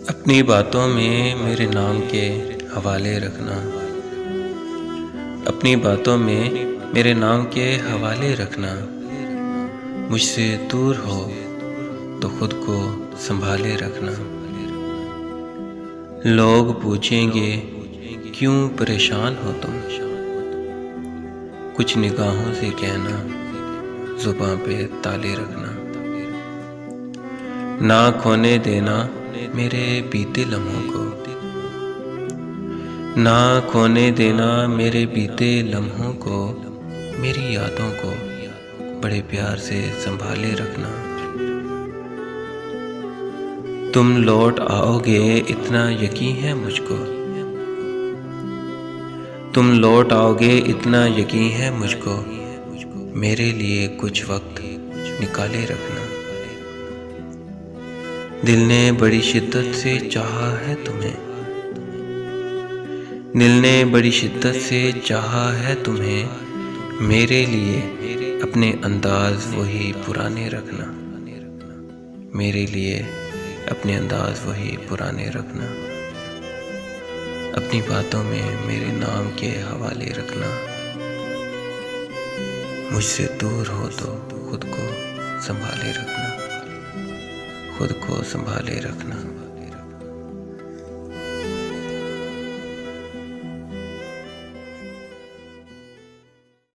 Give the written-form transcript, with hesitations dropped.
अपनी बातों में मेरे नाम के हवाले रखना। अपनी बातों में मेरे नाम के हवाले रखना। मुझसे दूर हो तो खुद को संभाले रखना। लोग पूछेंगे क्यों परेशान हो तुम। कुछ निगाहों से कहना, जुबां पे ताले रखना। ना खोने देना मेरे बीते लम्हों को। ना खोने देना मेरे बीते लम्हों को। मेरी यादों को बड़े प्यार से संभाले रखना। तुम लौट आओगे इतना यकीन है मुझको। तुम लौट आओगे इतना यकीन है मुझको। मेरे लिए कुछ वक्त निकाले रखना। दिल ने बड़ी शिद्दत से चाहा है तुम्हें। दिल ने बड़ी शिद्दत से चाहा है तुम्हें। मेरे लिए अपने अंदाज वही पुराने रखना। मेरे लिए अपने अंदाज वही पुराने रखना। अपनी बातों में मेरे नाम के हवाले रखना। मुझसे दूर हो तो खुद को संभाले रखना। खुद को संभाले रखना।